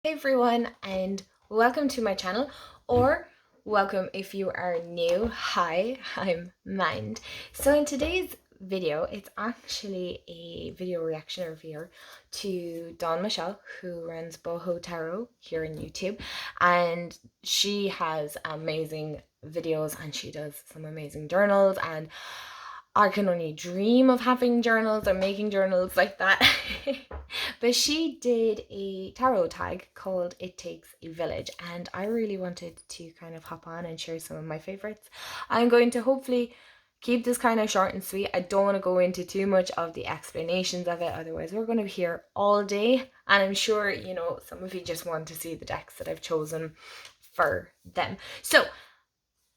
Hey everyone, and welcome to my channel, or welcome if you are new. Hi, I'm Mind. So in today's video, it's actually a video reaction review to Dawn Michelle, who runs Boho Tarot here on YouTube, and she has amazing videos and she does some amazing journals, and I can only dream of having journals or making journals like that. But she did a tarot tag called It Takes a Village, and I really wanted to kind of hop on and share some of my favorites. I'm going to hopefully keep this kind of short and sweet. I don't want to go into too much of the explanations of it, otherwise we're going to be here all day, and I'm sure, you know, some of you just want to see the decks that I've chosen for them. So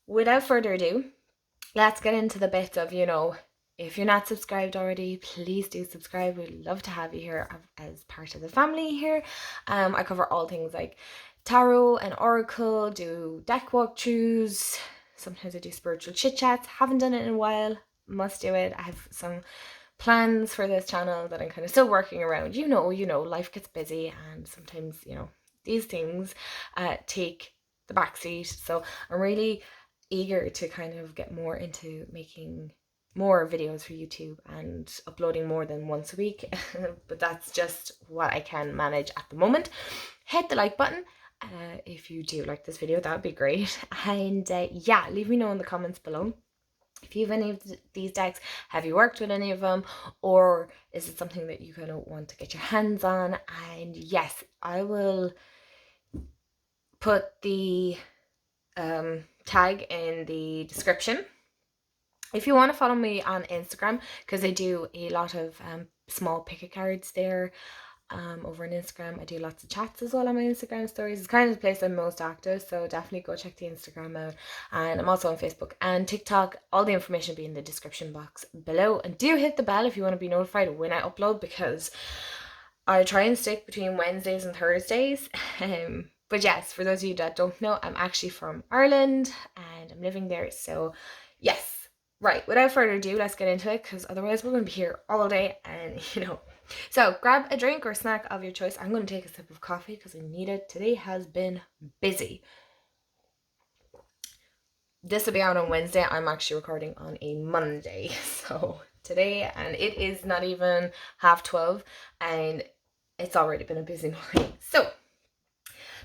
without further ado, let's get into the bits of, you know, if you're not subscribed already, please do subscribe. We'd love to have you here as part of the family here. I cover all things like tarot and oracle, do deck walkthroughs. Sometimes I do spiritual chit chats. Haven't done it in a while. Must do it. I have some plans for this channel that I'm kind of still working around. You know, life gets busy, and sometimes, you know, these things take the backseat. So I'm really eager to kind of get more into making more videos for YouTube and uploading more than once a week. But that's just what I can manage at the moment. Hit the like button if you do like this video, that would be great. And yeah, leave me know in the comments below if you have any of these decks. Have you worked with any of them, or is it something that you kind of want to get your hands on? And yes, I will put the tag in the description if you want to follow me on Instagram, because I do a lot of small pick cards there over on Instagram. I do lots of chats as well on my Instagram stories. It's kind of the place I'm most active, so definitely go check the Instagram out. And I'm also on Facebook and TikTok. All the information will be in the description box below, and do hit the bell if you want to be notified when I upload, because I try and stick between Wednesdays and Thursdays. But yes, for those of you that don't know, I'm actually from Ireland and I'm living there. So yes, right, without further ado, let's get into it, because otherwise we're going to be here all day, and you know. So grab a drink or snack of your choice. I'm going to take a sip of coffee because I need it. Today has been busy. This will be out on Wednesday. I'm actually recording on a Monday. So today, and it is not even 12:30, and it's already been a busy morning. So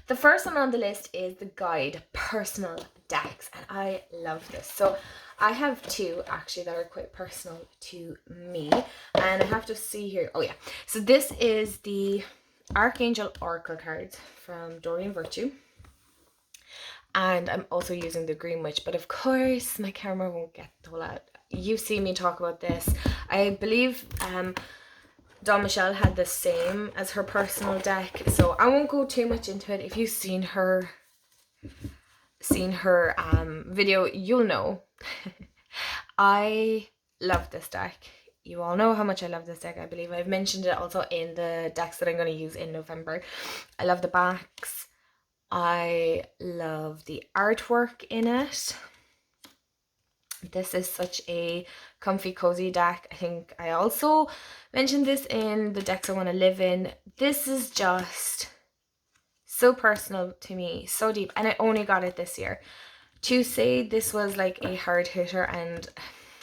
the first one on the list is the guide personal decks, and I love this. So I have two actually that are quite personal to me, and I have to see here. Oh yeah, so this is the Archangel Oracle cards from Doreen Virtue, and I'm also using the Green Witch, but of course my camera won't get the whole out. You've seen me talk about this. I believe Dawn Michelle had the same as her personal deck, so I won't go too much into it. If you've seen her video, you'll know. I love this deck. You all know how much I love this deck. I believe I've mentioned it also in the decks that I'm going to use in November. I love the backs. I love the artwork in it. This is such a comfy, cozy deck. I think I also mentioned this in the decks I want to live in. This is just so personal to me, so deep, and I only got it this year. To say this was like a hard hitter, and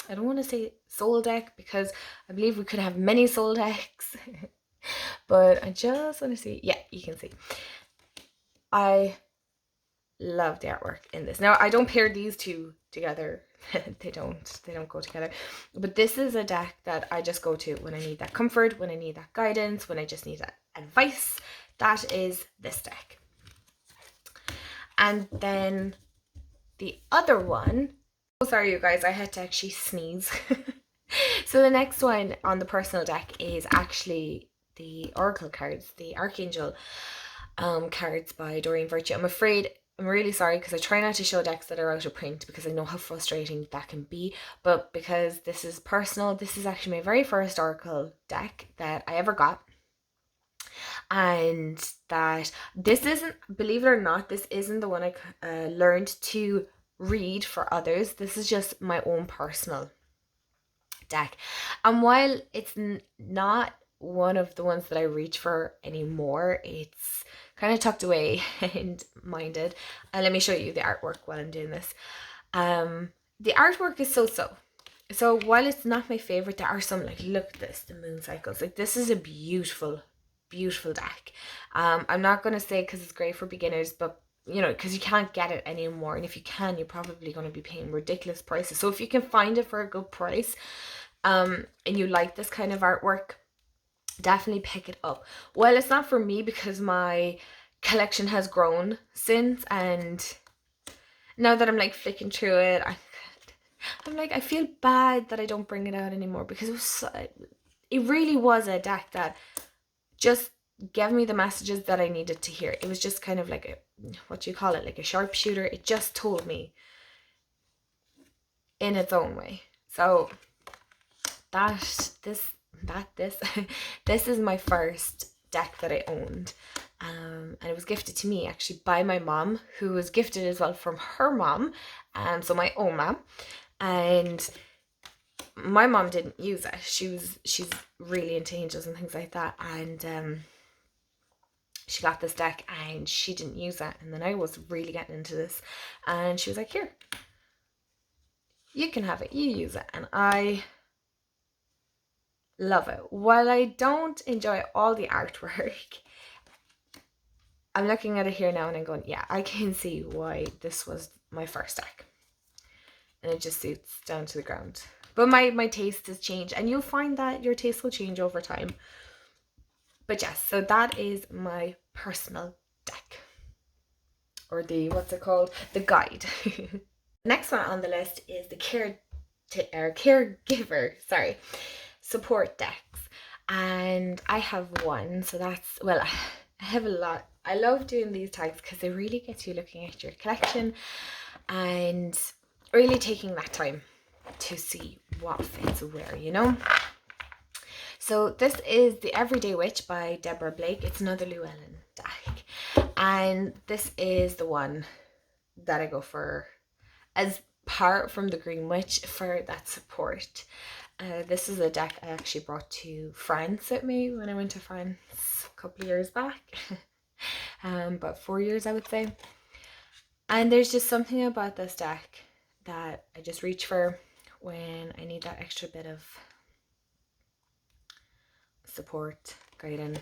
I don't want to say soul deck because I believe we could have many soul decks, but I just want to see, yeah, you can see. I love the artwork in this. Now I don't pair these two together. they don't go together, but this is a deck that I just go to when I need that comfort, when I need that guidance, when I just need that advice. That is this deck. And then the other one, oh sorry you guys, I had to actually sneeze. So the next one on the personal deck is actually the Oracle cards, the Archangel cards by Doreen Virtue. I'm really sorry because I try not to show decks that are out of print because I know how frustrating that can be, but because this is personal, this is actually my very first Oracle deck that I ever got. And that this isn't, believe it or not, this isn't the one I learned to read for others. This is just my own personal deck. And while it's not one of the ones that I reach for anymore, it's kind of tucked away and minded. And let me show you the artwork while I'm doing this. The artwork is so. So while it's not my favorite, there are some, like, look at this, the moon cycles. Like, this is a beautiful deck. I'm not going to say because it's great for beginners, but you know, because you can't get it anymore, and if you can, you're probably going to be paying ridiculous prices. So if you can find it for a good price, and you like this kind of artwork, definitely pick it up. Well, it's not for me because my collection has grown since, and now that I'm like flicking through it, I'm like, I feel bad that I don't bring it out anymore, because it really was a deck that just gave me the messages that I needed to hear. It was just kind of like what you call it, like a sharpshooter. It just told me in its own way. So this is my first deck that I owned, and it was gifted to me actually by my mom, who was gifted as well from her mom, so my own mom. And my mom didn't use it. She's really into angels and things like that, and she got this deck and she didn't use it. And then I was really getting into this, and she was like, here, you can have it, you use it. And I love it. While I don't enjoy all the artwork, I'm looking at it here now and I'm going, yeah, I can see why this was my first deck. And it just suits down to the ground. But my taste has changed, and you'll find that your taste will change over time. But yes, so that is my personal deck, or the, what's it called, the guide. Next one on the list is the caregiver, support decks. And I have one, so that's, well, I have a lot. I love doing these tags because they really get you looking at your collection and really taking that time to see what fits where, you know. So this is the Everyday Witch by Deborah Blake. It's another Llewellyn deck, and this is the one that I go for as part from the Green Witch for that support. This is a deck I actually brought to France with me when I went to France a couple of years back. About 4 years, I would say. And there's just something about this deck that I just reach for when I need that extra bit of support, guidance.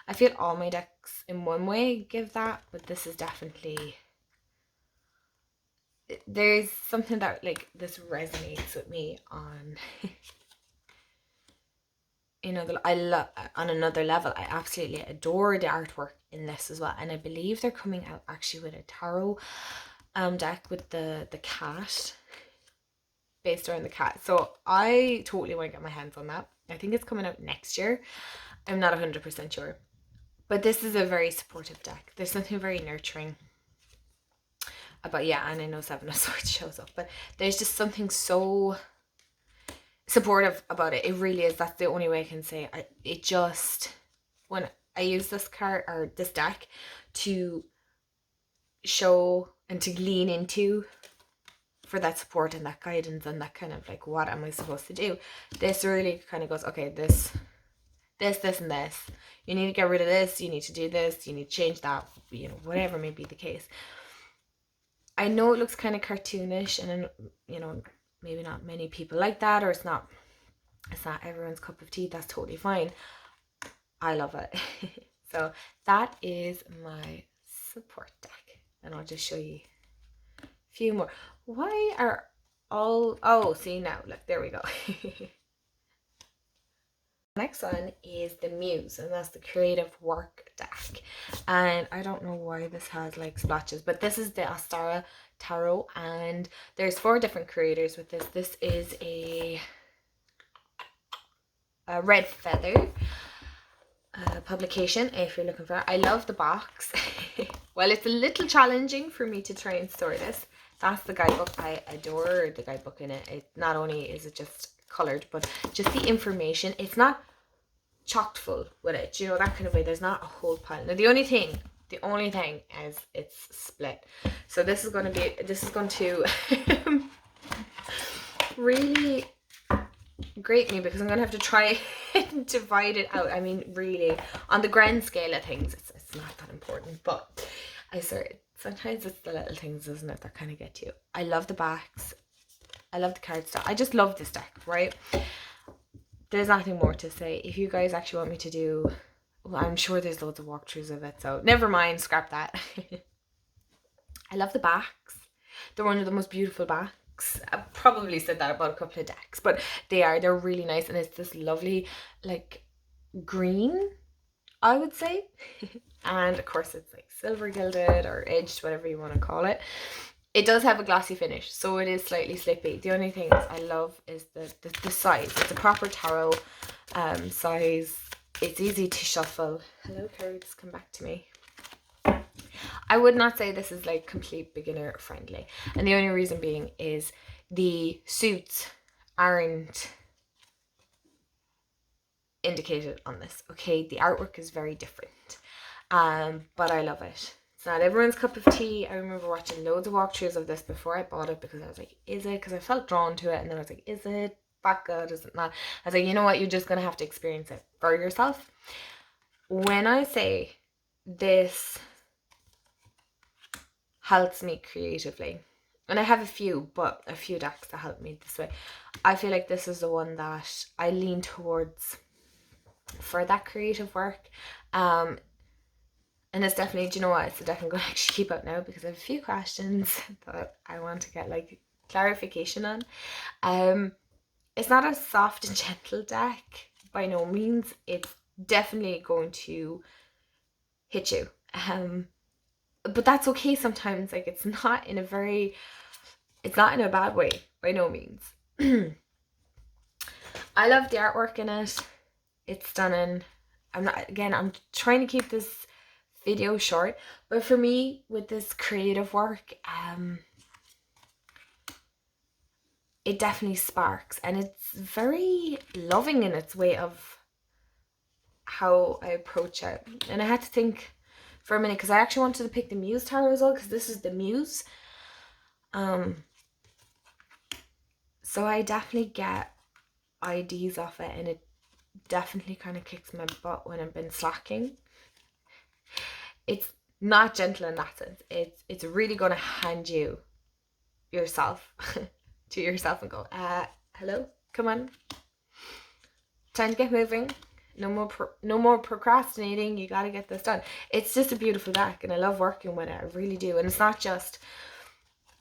I feel all my decks in one way give that, but this is definitely, there's something that, like, this resonates with me on you know, I love, on another level. I absolutely adore the artwork in this as well, and I believe they're coming out actually with a tarot deck with the cat, based around the cat. So I totally want to get my hands on that. I think it's coming out next year. I'm not 100% sure, but this is a very supportive deck. There's something very nurturing about, yeah, and I know Seven of Swords shows up, but there's just something so supportive about it. It really is. That's the only way I can say it. It just, when I use this card or this deck to show and to lean into for that support and that guidance and that kind of like, what am I supposed to do, this really kind of goes, okay, this and this, you need to get rid of this, you need to do this, you need to change that, you know, whatever may be the case. I know it looks kind of cartoonish, and you know, maybe not many people like that, or it's not everyone's cup of tea. That's totally fine. I love it. So that is my support deck, and I'll just show you a few more. Why are all, oh, see now, look, there we go. Next one is the Muse, and that's the creative work deck. And I don't know why this has like splotches, but this is the Astara Tarot, and there's 4 different creators with this. This is a red feather publication, if you're looking for it. I love the box. Well, it's a little challenging for me to try and store this. That's the guidebook. I adore the guidebook in it. It not only is it just colored, but just the information, it's not chocked full with it, you know, that kind of way. There's not a whole pile. Now the only thing is it's split. So this is going to really grate me, because I'm going to have to try and divide it out. I mean, really, on the grand scale of things, it's not that important, but I swear, sometimes it's the little things, isn't it, that kind of get you. I love the backs. I love the cardstock. I just love this deck, right? There's nothing more to say. If you guys actually want me to do, well, I'm sure there's loads of walkthroughs of it, so never mind, scrap that. I love the backs. They're one of the most beautiful backs. I've probably said that about a couple of decks, but they're really nice, and it's this lovely like green, I would say. And of course it's like silver gilded or edged, whatever you want to call it. It does have a glossy finish, so it is slightly slippy. The only thing I love is the size. It's a proper tarot size. It's easy to shuffle. Hello, cards, come back to me. I would not say this is like complete beginner friendly, and the only reason being is the suits aren't indicated on this. Okay, the artwork is very different, but I love it. It's not everyone's cup of tea. I remember watching loads of walkthroughs of this before I bought it, because I was like, is it? Because I felt drawn to it, and then I was like, is it that good? Is it not? I was like, you know what, you're just gonna have to experience it for yourself. When I say this helps me creatively, and I have a few decks that help me this way, I feel like this is the one that I lean towards for that creative work. And it's definitely, do you know what, it's the deck I'm going to actually keep out now, because I have a few questions that I want to get like clarification on. It's not a soft and gentle deck by no means. It's definitely going to hit you, but that's okay sometimes. Like, it's not in a bad way by no means. I love the artwork in it. It's stunning. I'm trying to keep this video short, but for me, with this creative work, it definitely sparks, and it's very loving in its way of how I approach it. And I had to think for a minute, because I actually wanted to pick the Muse tarot as well, because this is the Muse. So I definitely get ideas off it, and it definitely kind of kicks my butt when I've been slacking. It's not gentle in that sense. It's really going to hand you yourself to yourself and go, hello, come on, time to get moving. No more procrastinating. You got to get this done. It's just a beautiful deck, and I love working with it. I really do. And it's not just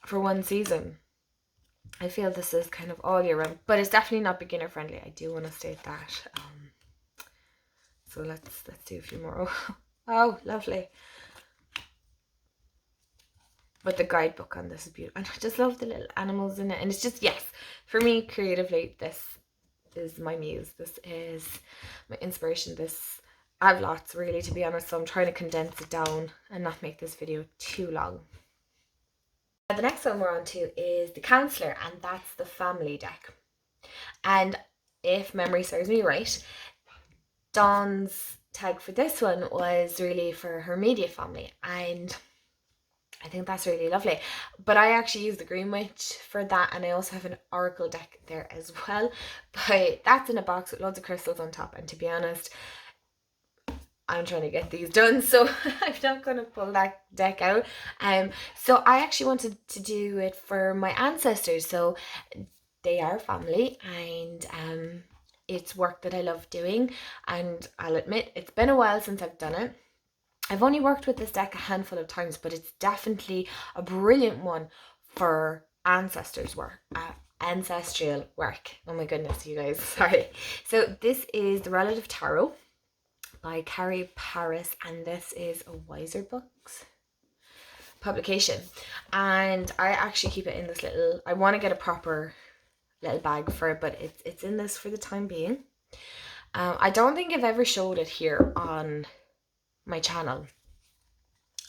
for one season. I feel this is kind of all year round, but it's definitely not beginner friendly. I do want to state that. So let's do a few more. Oh, lovely. But the guidebook on this is beautiful, and I just love the little animals in it. And it's just, yes, for me creatively, this is my muse. This is my inspiration. I have lots, really, to be honest, so I'm trying to condense it down and not make this video too long. The next one we're on to is the Counsellor, and that's the family deck. And if memory serves me right, Dawn's tag for this one was really for her immediate family, and I think that's really lovely. But I actually use the Green Witch for that, and I also have an Oracle deck there as well. But that's in a box with loads of crystals on top, and to be honest, I'm trying to get these done, so I'm not going to pull that deck out. So I actually wanted to do it for my ancestors. So they are family, and it's work that I love doing, and I'll admit it's been a while since I've done it. I've only worked with this deck a handful of times, but it's definitely a brilliant one for ancestors work. Ancestral work. Oh my goodness, you guys, sorry. So this is the Relative Tarot by Carrie Paris, and this is a Wiser Books publication. And I actually keep it in this little, I want to get a proper little bag for it, but it's in this for the time being. I don't think I've ever showed it here on my channel.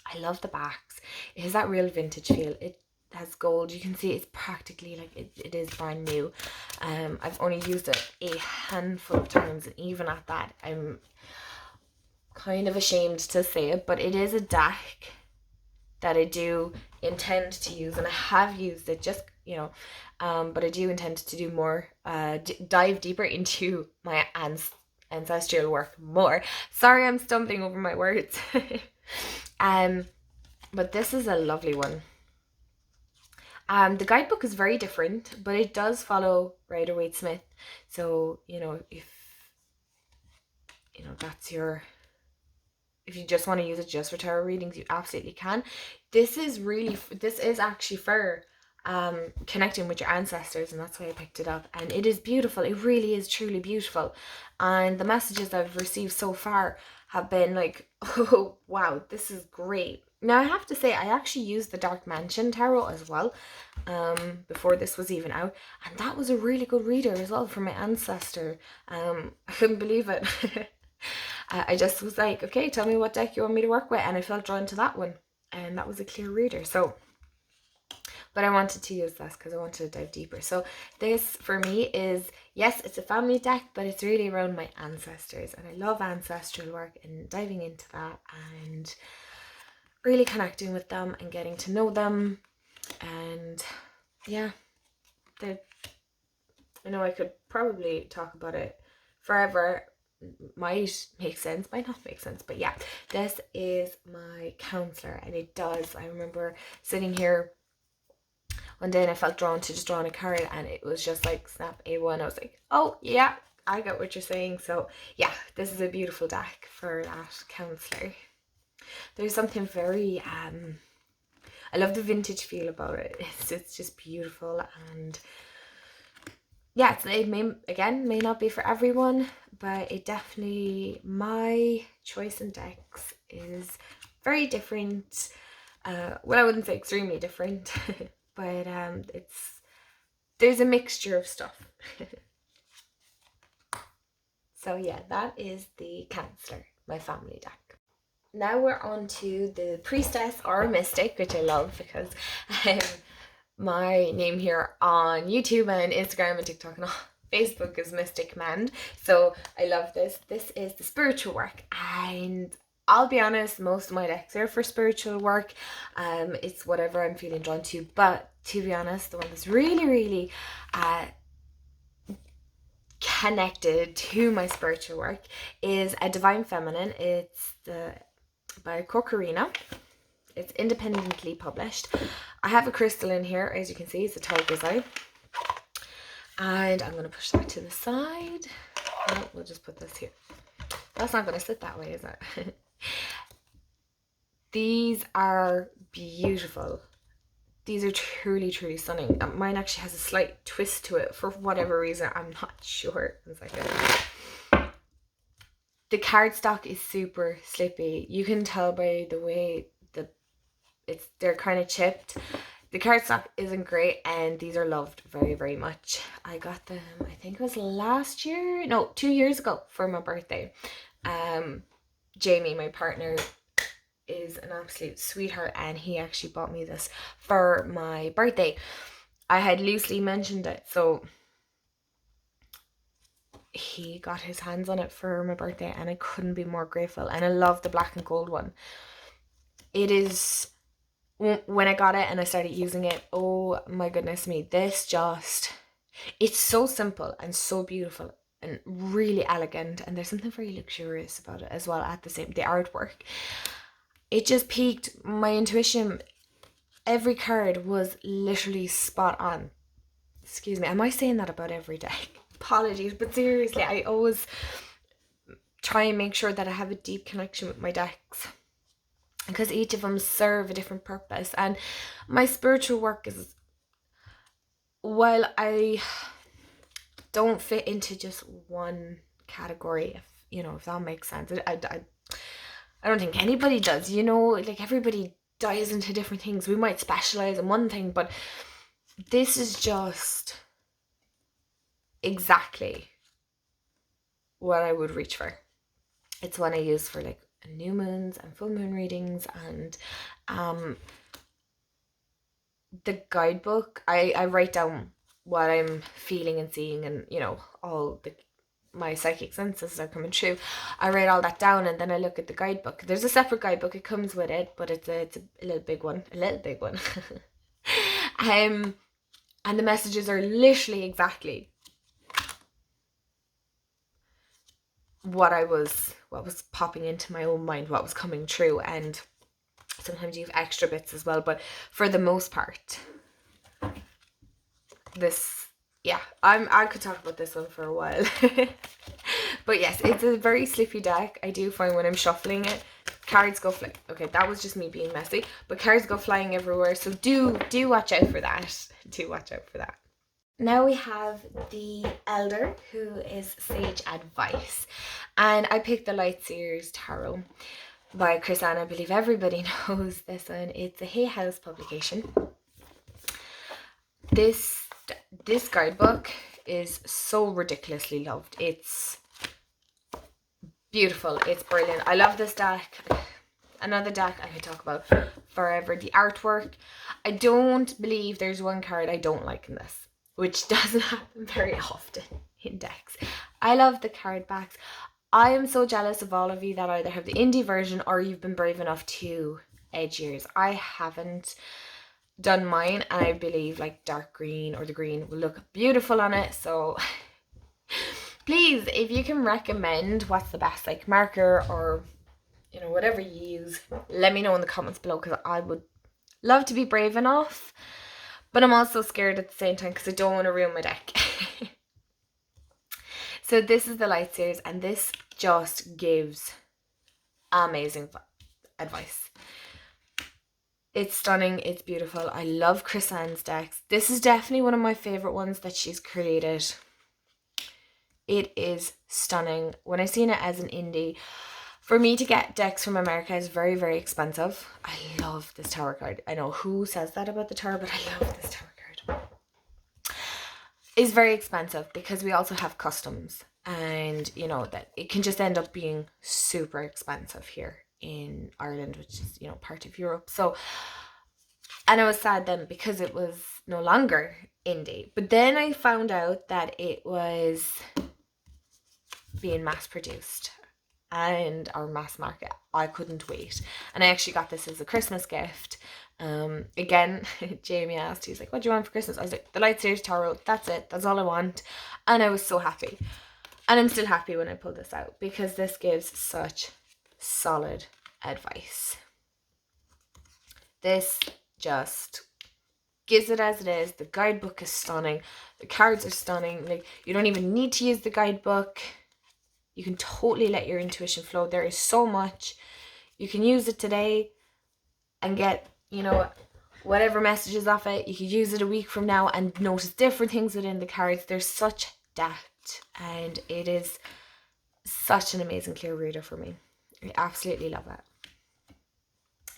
I love the backs. It has that real vintage feel. It has gold. You can see it's practically like it is brand new. I've only used it a handful of times, and even at that, I'm kind of ashamed to say it, but it is a deck that I do intend to use, and I have used it, just, you know, but I do intend to do more, dive deeper into my ancestral work more. Sorry, I'm stumbling over my words. But this is a lovely one. The guidebook is very different, but it does follow Rider-Waite-Smith. So, you know, if that's your, if you just want to use it just for tarot readings, you absolutely can. This is actually for connecting with your ancestors, and that's why I picked it up. And it is beautiful. It really is truly beautiful. And the messages I've received so far have been like, oh wow, this is great. Now I have to say, I actually used the Dark Mansion Tarot as well, before this was even out, and that was a really good reader as well for my ancestor. I couldn't believe it. I just was like, okay, tell me what deck you want me to work with, and I felt drawn to that one, and that was a clear reader. So, but I wanted to use this because I wanted to dive deeper. So this for me is, yes, it's a family deck, but it's really around my ancestors, and I love ancestral work and diving into that and really connecting with them and getting to know them. And yeah, I know I could probably talk about it forever. Might make sense, might not make sense, but yeah, this is my counselor, and it does. I remember sitting here one day and I felt drawn to just drawing a card, and it was just like snap A1. I was like, oh yeah, I get what you're saying. So yeah, this is a beautiful deck for that counselor. There's something very I love the vintage feel about it. It's just beautiful, and yeah, it may not be for everyone, but it definitely, my choice in decks is very different. Well, I wouldn't say extremely different, but there's a mixture of stuff. So yeah, that is the Counselor, my family deck. Now we're on to the Priestess or Mystic, which I love because my name here on YouTube and Instagram and TikTok and all, Facebook is Mystic Mand. So I love this. This is the spiritual work, and I'll be honest, most of my decks are for spiritual work. It's whatever I'm feeling drawn to, but to be honest, the one that's really, really connected to my spiritual work is a Divine Feminine. It's by Corcarina. It's independently published. I have a crystal in here, as you can see, it's a tiger's eye. And I'm going to push that to the side. Oh, we'll just put this here. That's not going to sit that way, is it? These are beautiful. These are truly, truly stunning. Mine actually has a slight twist to it for whatever reason. I'm not sure. One second. The cardstock is super slippy. You can tell by the way they're kind of chipped. The cardstock isn't great, and these are loved very, very much. I got them, I think it was last year, no, 2 years ago for my birthday. Jamie, my partner, is an absolute sweetheart, and he actually bought me this for my birthday. I had loosely mentioned it, so he got his hands on it for my birthday, and I couldn't be more grateful. And I love the black and gold one. It is, when I got it and I started using it, oh my goodness me, this just, it's so simple and so beautiful and really elegant, and there's something very luxurious about it as well. At the artwork, it just piqued my intuition. Every card was literally spot on. Excuse me, am I saying that about every deck? Apologies, but seriously, I always try and make sure that I have a deep connection with my decks, because each of them serve a different purpose. And my spiritual work is, while I don't fit into just one category, if that makes sense. I don't think anybody does, like everybody dives into different things. We might specialize in one thing, but this is just exactly what I would reach for. It's one I use for like new moons and full moon readings, and the guidebook, I write down what I'm feeling and seeing, and all my psychic senses are coming through. I write all that down, and then I look at the guidebook. There's a separate guidebook, it comes with it, but it's a little big one. And the messages are literally exactly what was popping into my own mind, what was coming true, and sometimes you have extra bits as well, but for the most part, this, yeah, I could talk about this one for a while. But yes, it's a very slippy deck. I do find when I'm shuffling it, cards go flying. Okay, that was just me being messy, but cards go flying everywhere, so do watch out for that. Do watch out for that. Now we have the Elder, who is Sage Advice, and I picked the Lightseers Tarot by Chris Ann. I believe everybody knows this one. It's a Hay House publication. This guidebook is so ridiculously loved. It's beautiful. It's brilliant. I love this deck. Another deck I could talk about forever. The artwork. I don't believe there's one card I don't like in this, which doesn't happen very often in decks. I love the card backs. I am so jealous of all of you that either have the indie version or you've been brave enough to edge yours. I haven't done mine, and I believe like dark green or the green will look beautiful on it. So please, if you can recommend what's the best like marker or, you know, whatever you use, let me know in the comments below, because I would love to be brave enough, but I'm also scared at the same time because I don't want to ruin my deck. So this is the Lightseers, and this just gives amazing advice. It's stunning. It's beautiful. I love Chris Ann's decks. This is definitely one of my favorite ones that she's created. It is stunning. When I seen it as an indie, for me to get decks from America is very, very expensive. I love this Tower card. I know who says that about the Tower, but I love this Tower card. It's very expensive because we also have customs, and you know that it can just end up being super expensive here in Ireland, which is, you know, part of Europe. So, and I was sad then because it was no longer indie. But then I found out that it was being mass produced and our mass market. I couldn't wait, and I actually got this as a Christmas gift. Again, Jamie asked, he's like, what do you want for Christmas? I was like, the Lightseers Tarot. That's it. That's all I want. And I was so happy, and I'm still happy when I pulled this out because this gives such solid advice. This just gives it as it is. The guidebook is stunning. The cards are stunning. Like, you don't even need to use the guidebook. You can totally let your intuition flow. There is so much. You can use it today and get, you know, whatever messages off it. You can use it a week from now and notice different things within the cards. There's such depth, and it is such an amazing clear reader for me. I absolutely love it.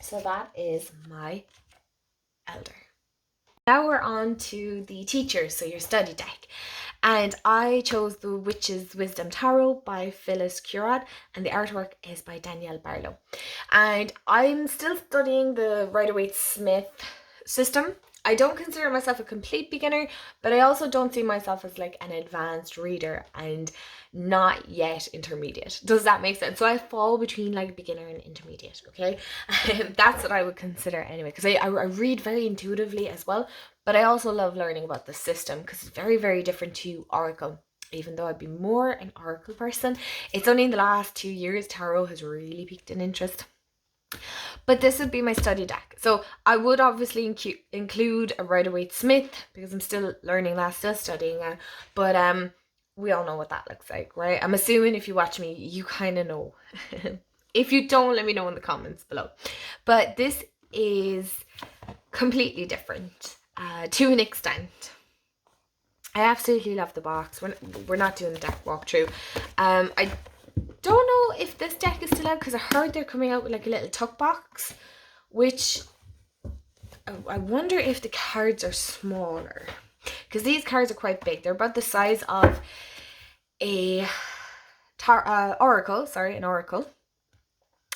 So that is my Elder. Now we're on to the Teacher, so your study deck. And I chose the Witch's Wisdom Tarot by Phyllis Curad, and the artwork is by Danielle Barlow. And I'm still studying the Rider-Waite-Smith system. I don't consider myself a complete beginner, but I also don't see myself as like an advanced reader and not yet intermediate. Does that make sense? So I fall between like beginner and intermediate, okay? That's what I would consider anyway, because I read very intuitively as well, but I also love learning about the system because it's very, very different to Oracle. Even though I'd be more an Oracle person, it's only in the last 2 years Tarot has really piqued an interest. But this would be my study deck. So I would obviously include a Rider-Waite-Smith because I'm still learning that, still studying it. But we all know what that looks like, right? I'm assuming if you watch me, you kind of know. If you don't, let me know in the comments below. But this is completely different to an extent. I absolutely love the box. We're not doing the deck walkthrough. I don't know if this deck is still out because I heard they're coming out with like a little tuck box, which I wonder if the cards are smaller, because these cards are quite big. They're about the size of an oracle,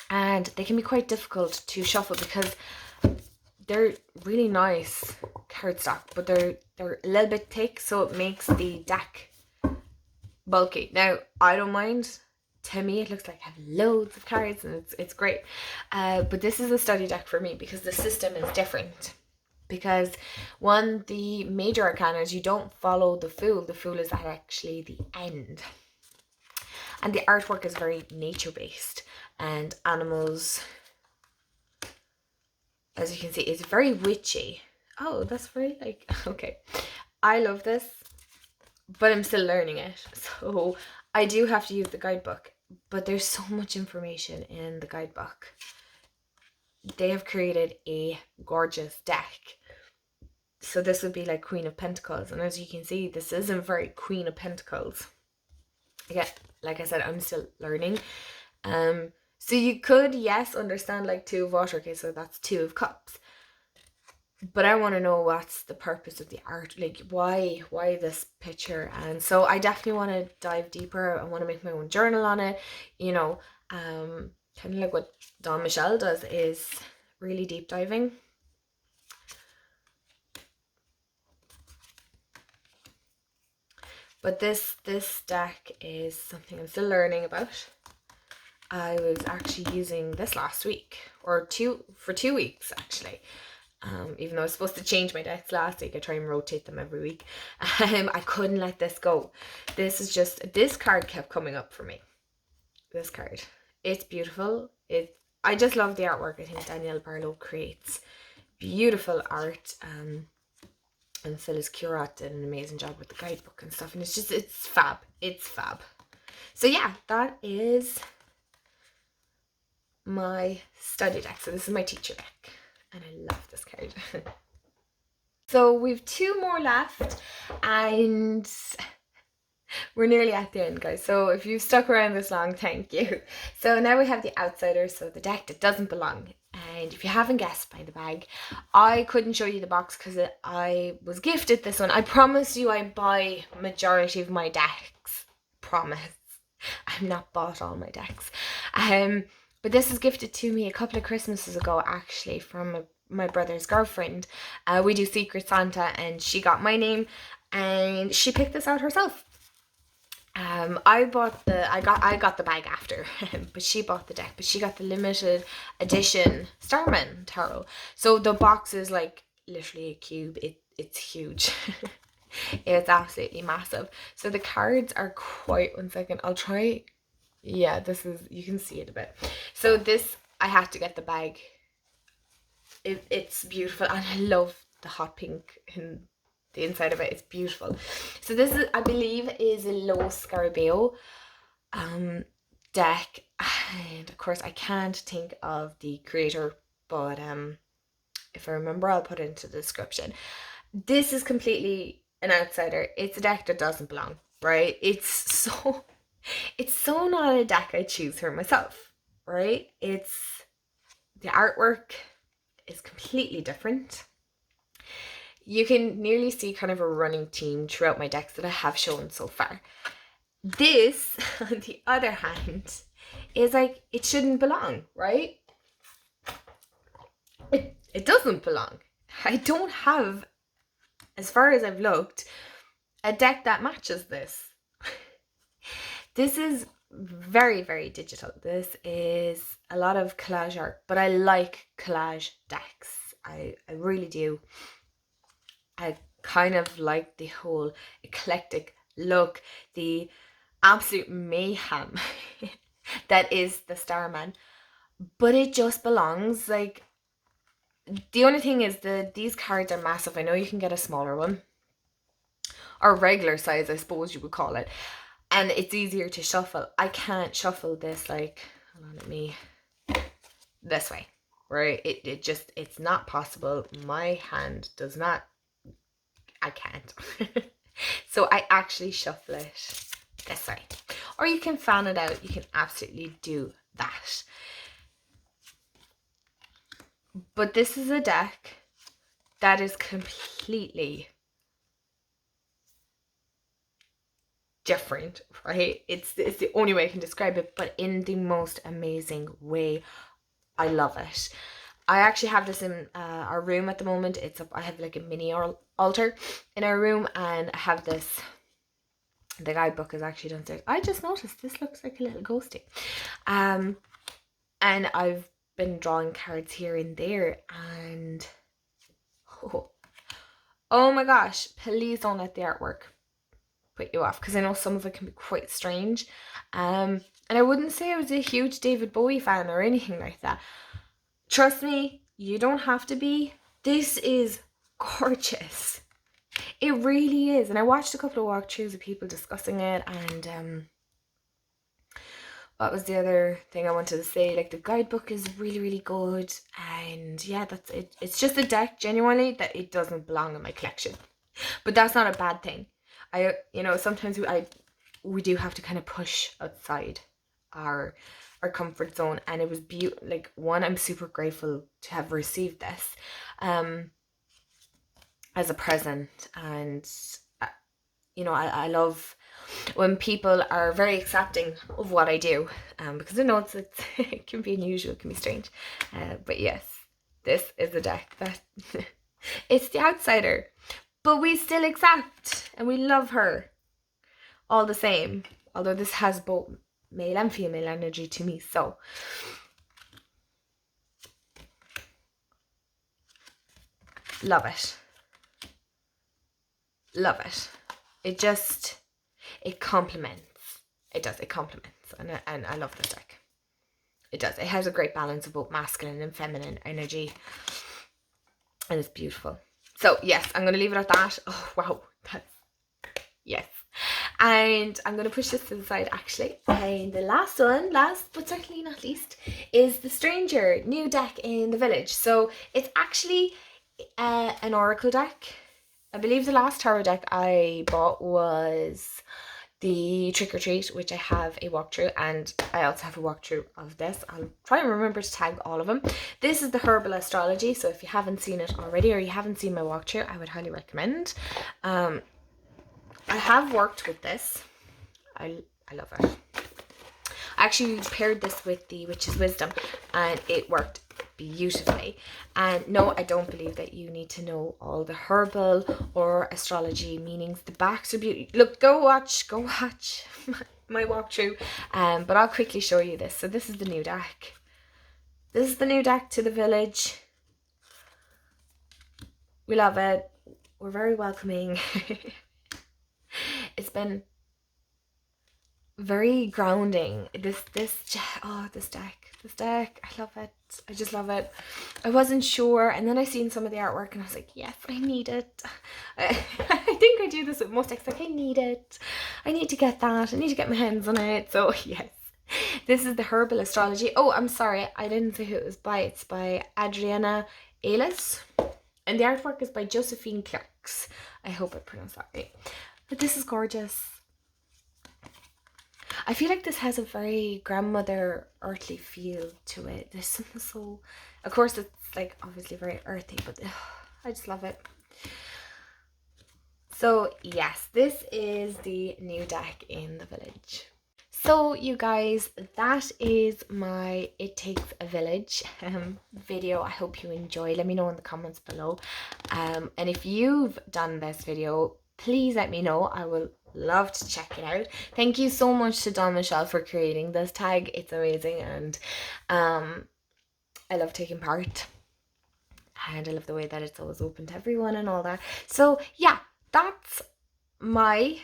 and they can be quite difficult to shuffle because they're really nice cardstock, but they're a little bit thick, so it makes the deck bulky. Now, I don't mind. To me, it looks like I have loads of cards, and it's great. But this is a study deck for me because the system is different. Because one, the major arcana is you don't follow the Fool. The Fool is actually the end. and the artwork is very nature based, and animals, as you can see, it's very witchy. Oh, that's very like, okay. I love this, but I'm still learning it. So I do have to use the guidebook, but there's so much information in the guidebook. They have created a gorgeous deck. So this would be like Queen of Pentacles. And as you can see, this isn't very Queen of Pentacles. Again, like I said, I'm still learning. So you could, yes, understand like Two of Water. Okay, so that's Two of Cups. But I want to know what's the purpose of the art, like why this picture. And so I definitely want to dive deeper. I want to make my own journal on it, you know, kind of like what Don Michelle does, is really deep diving. But this deck is something I'm still learning about. I was actually using this last week, or for 2 weeks actually. Even though I was supposed to change my decks last week, I try and rotate them every week. I couldn't let this go. This card kept coming up for me. This card. It's beautiful. I just love the artwork. I think Danielle Barlow creates beautiful art. And Phyllis Currat did an amazing job with the guidebook and stuff. And it's fab. It's fab. So yeah, that is my study deck. So this is my teacher deck. And I love this card. So we've 2 more left, and we're nearly at the end, guys. So if you've stuck around this long, thank you. So now we have the Outsiders, so the deck that doesn't belong. And if you haven't guessed by the bag, I couldn't show you the box because I was gifted this one. I promise you I buy majority of my decks. Promise. I've not bought all my decks. But this was gifted to me a couple of Christmases ago, actually, from my brother's girlfriend. We do Secret Santa, and she got my name, and she picked this out herself. I got the bag after, but she bought the deck. But she got the limited edition Starman Tarot. So the box is like literally a cube. It's huge. It's absolutely massive. So the cards are quite, one second, I'll try. Yeah, this is, you can see it a bit. So this, I had to get the bag. It's beautiful, and I love the hot pink in the inside of it. It's beautiful. So this is, I believe, is a Los Scarabeo deck, and of course I can't think of the creator, but if I remember, I'll put it into the description. This is completely an outsider. It's a deck that doesn't belong, right? It's so not a deck I choose for myself, right? It's, the artwork is completely different. You can nearly see kind of a running theme throughout my decks that I have shown so far. This, on the other hand, is like, it shouldn't belong, right? It doesn't belong. I don't have, as far as I've looked, a deck that matches this. This is very, very digital. This is a lot of collage art, but I like collage decks. I really do. I kind of like the whole eclectic look, the absolute mayhem that is the Starman, but it just belongs. Like, the only thing is that these cards are massive. I know you can get a smaller one, or regular size, I suppose you would call it, and it's easier to shuffle. I can't shuffle this, like, hold on, let me, this way, right? It's not possible. My hand does not, I can't. So I actually shuffle it this way. Or you can fan it out. You can absolutely do that. But this is a deck that is completely different, right? It's the only way I can describe it, but in the most amazing way. I love it. I actually have this in our room at the moment. I have like a mini altar in our room, and I have this, the guidebook is actually downstairs. I just noticed this looks like a little ghosty. And I've been drawing cards here and there, and oh my gosh, please don't let the artwork put you off, because I know some of it can be quite strange. And I wouldn't say I was a huge David Bowie fan or anything like that. Trust me, you don't have to be. This is gorgeous. It really is. And I watched a couple of walkthroughs of people discussing it, and what was the other thing I wanted to say? Like, the guidebook is really, really good. And yeah, that's it. It's just a deck, genuinely, that it doesn't belong in my collection. But that's not a bad thing. Sometimes we do have to kind of push outside our comfort zone, and it was beautiful. Like, one, I'm super grateful to have received this as a present, and I love when people are very accepting of what I do, because I know it's it can be unusual, it can be strange, but yes, this is a deck that it's the outsider, but we still accept and we love her all the same, although this has both male and female energy to me. So love it. It complements. It complements, and I love this deck. It does. It has a great balance of both masculine and feminine energy, and it's beautiful. So yes, I'm going to leave it at that. Oh wow, yes. And I'm going to push this to the side, actually. And the last but certainly not least, is the Stranger new deck in the village. So it's actually an oracle deck. I believe the last tarot deck I bought was the Trick or Treat, which I have a walkthrough, and I also have a walkthrough of this. I'll try and remember to tag all of them. This is the Herbal Astrology, so if you haven't seen it already or you haven't seen my walkthrough, I would highly recommend. I have worked with this. I love it. I actually paired this with the Witch's Wisdom, and it worked beautifully. And no, I don't believe that you need to know all the herbal or astrology meanings. The backs are beautiful. Look, go watch my walkthrough. But I'll quickly show you this. So this is the new deck. This is the new deck to the village. We love it. We're very welcoming. It's been very grounding. This deck, I love it. I just love it. I wasn't sure, and then I seen some of the artwork and I was like, yes, I need it. I think I do this with most decks, like, I need it. I need to get that. I need to get my hands on it. So yes, this is the Herbal Astrology. Oh, I'm sorry, I didn't say who it was by. It's by Adriana Ailes, and the artwork is by Josephine Clerks. I hope I pronounced that right. But this is gorgeous. I feel like this has a very grandmother earthly feel to it. There's something so, of course it's like obviously very earthy, but I just love it. So yes, this is the new deck in the village. So you guys, that is my It Takes a Village video. I hope you enjoy. Let me know in the comments below. And if you've done this video, please let me know. I will love to check it out. Thank you so much to Don Michelle for creating this tag. It's amazing, and I love taking part, and I love the way that it's always open to everyone and all that. So yeah, that's my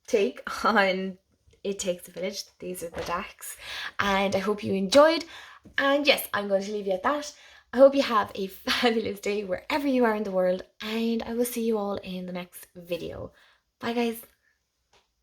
take on It Takes a Village. These are the decks, and I hope you enjoyed. And yes, I'm going to leave you at that. I hope you have a fabulous day wherever you are in the world, and I will see you all in the next video. Bye guys.